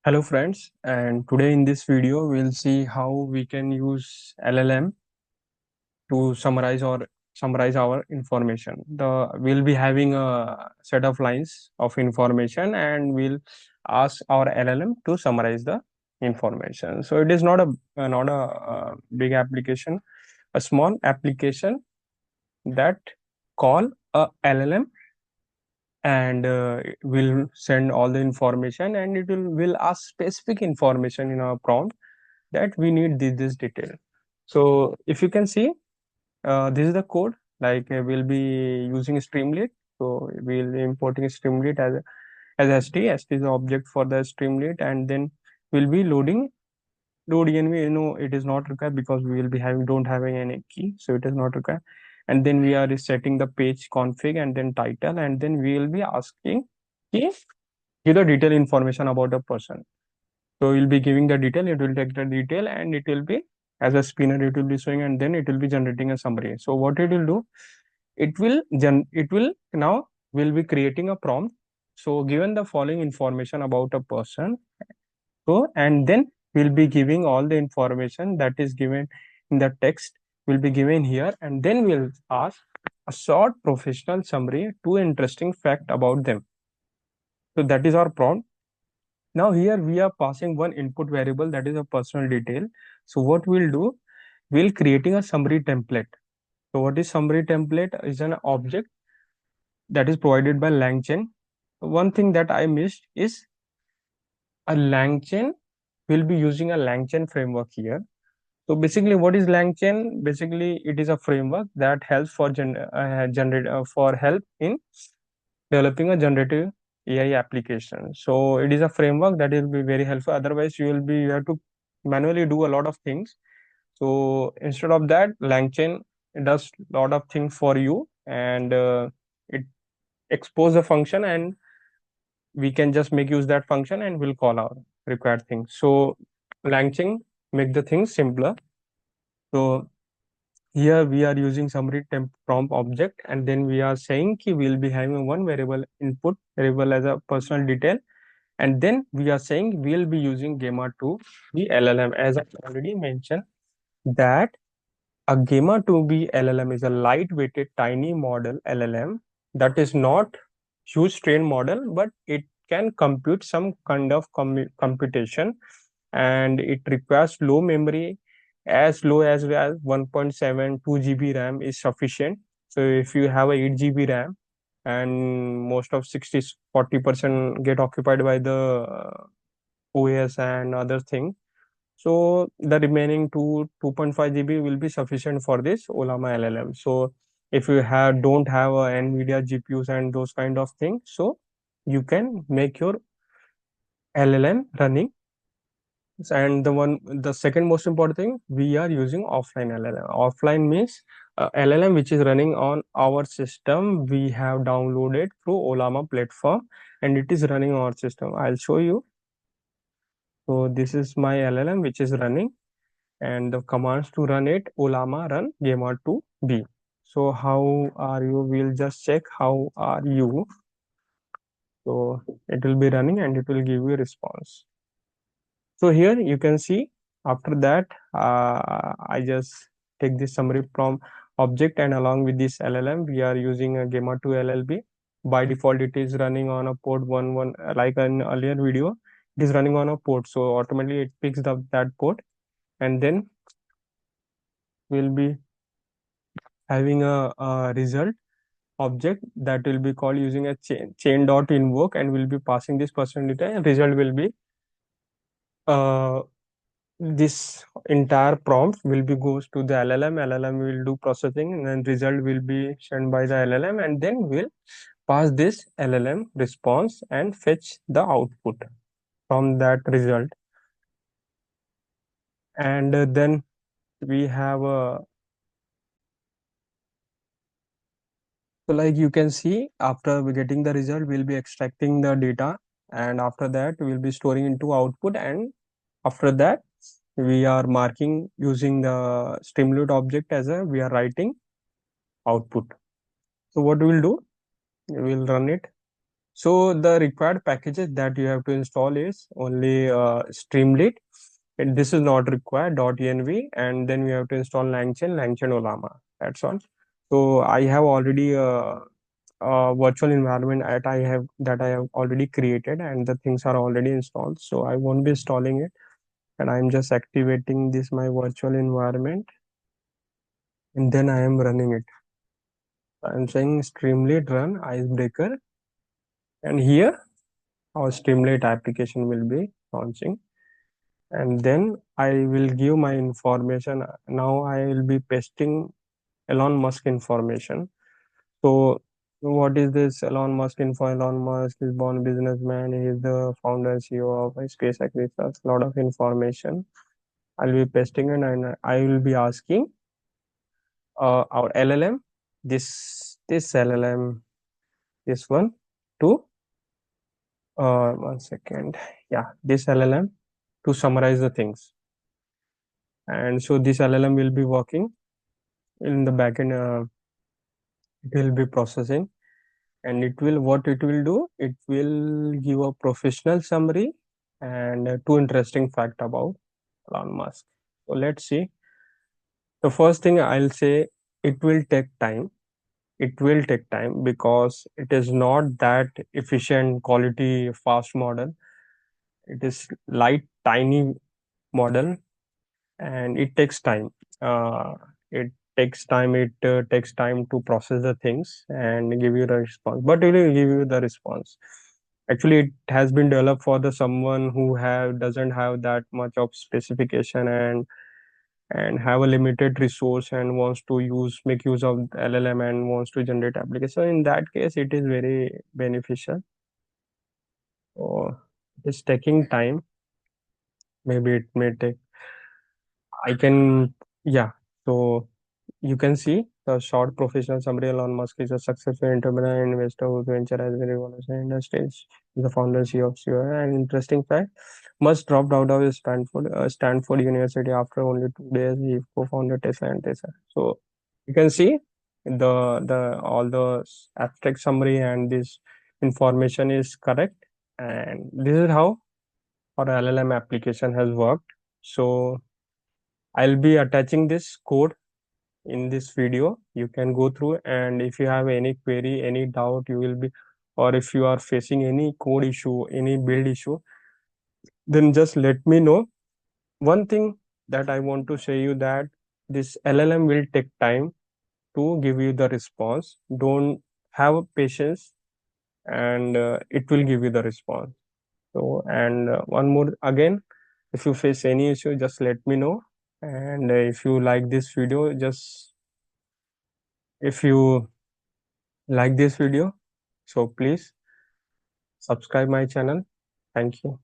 Hello friends, and today in this video we'll see how we can use LLM to summarize our information. We'll be having a set of lines of information and we'll ask our LLM to summarize the information. So it is not a big application, a small application that call a LLM and will send all the information and it will ask specific information in our prompt that we need this detail. So if you can see, this is the code. Like we'll be using Streamlit. So we'll be importing Streamlit as st. St is the object for the Streamlit, and then we'll be loading load env. It is not required because we will be don't having any key, so it is not required. And then we are setting the page config and then title, and then we will be asking if give the detailed information about the person. So you'll be giving the detail, it will take the detail and it will be as a spinner, it will be showing and then it will be generating a summary. So what it will do, it will now will be creating a prompt. So given the following information about a person, so and then we'll be giving all the information that is given in the text will be given here, and then we'll ask a short professional summary, two interesting fact about them. So that is our prompt. Now here we are passing one input variable that is a personal detail. So what we'll do, we'll creating a summary template. So what is summary template is an object that is provided by LangChain. One thing that I missed is a LangChain will be using a LangChain framework here. So basically what is LangChain? Basically it is a framework that helps for for help in developing a generative AI application. So it is a framework that will be very helpful. Otherwise, you have to manually do a lot of things. So instead of that, LangChain does a lot of things for you, and it expose a function, and we can just make use that function, and we'll call our required things. So LangChain make the things simpler. So here we are using summary temp prompt object, and then we are saying ki we'll be having one variable input variable as a personal detail, and then we are saying we'll be using Gemma to be LLM. As I already mentioned that a Gemma 2B LLM is a lightweighted tiny model LLM that is not huge train model, but it can compute some kind of computation, and it requires low memory. As low as 1.72 GB RAM is sufficient. So if you have a 8 GB RAM and most of 40% get occupied by the OS and other things, so the remaining 2.5 GB will be sufficient for this Ollama LLM. So if you don't have a NVIDIA GPUs and those kind of things, so you can make your LLM running. And the second most important thing, we are using offline LLM. Offline means LLM which is running on our system. We have downloaded through Ollama platform, and it is running on our system. I'll show you. So this is my LLM which is running, and the commands to run it, Ollama run Gemma 2B. So how are you? We'll just check how are you. So it will be running and it will give you a response. So here you can see after that, I just take this summary from object, and along with this LLM, we are using a Gemma 2 LLB. By default, it is running on a port 11, like an earlier video, it is running on a port. So automatically it picks up that port, and then we'll be having a result object that will be called using a chain dot invoke, and we'll be passing this person data, and result will be this entire prompt will be goes to the LLM will do processing, and then result will be sent by the LLM, and then we'll pass this LLM response and fetch the output from that result. And then we have a, so like you can see, after we getting the result, we'll be extracting the data, and after that we'll be storing into output, and after that we are marking using the Streamlit object as a we are writing output. So what we'll do, we'll run it, So the required packages that you have to install is only Streamlit. And this is not required .env, and then we have to install LangChain, Ollama. That's all. So I have already a virtual environment that I have already created, and the things are already installed. So I won't be installing it, and I'm just activating this my virtual environment, and then I am running it. I'm saying Streamlit run icebreaker, and here our Streamlit application will be launching, and then I will give my information. Now I will be pasting Elon Musk information. So what is this Elon Musk info? Elon Musk is born businessman. He is the founder and CEO of SpaceX Research. A lot of information. I'll be pasting it, and I will be asking our LLM, this LLM, this one, to 1 second. Yeah, this LLM to summarize the things. And so this LLM will be working in the backend. It will be processing, and what it will do, it will give a professional summary and two interesting fact about Elon Musk. So let's see. The first thing I'll say, it will take time. It will take time because it is not that efficient, quality, fast model. It is light, tiny model, and it takes time. It takes time to process the things and give you the response, but it will give you the response. Actually, it has been developed for the someone who have doesn't have that much of specification, and have a limited resource and wants to make use of LLM and wants to generate application. In that case, it is very beneficial. So it is taking time. Maybe it may take. I can, yeah. So you can see the short professional summary. Elon Musk is a successful entrepreneur and investor whose venture has been revolutionized industries. He's the founder and CEO of CEO. An interesting fact: Musk dropped out of his Stanford University after only 2 days. He co-founded Tesla and Tesla. So you can see the all the abstract summary and this information is correct. And this is how our LLM application has worked. So I'll be attaching this code in this video. You can go through, and if you have any query, any doubt, you will be, or if you are facing any code issue, any build issue, then just let me know. One thing that I want to say you, that this LLM will take time to give you the response. Don't have patience, and it will give you the response. So, and one more again, if you face any issue, just let me know. And if you like this video, just if you like this video, so please subscribe my channel. Thank you.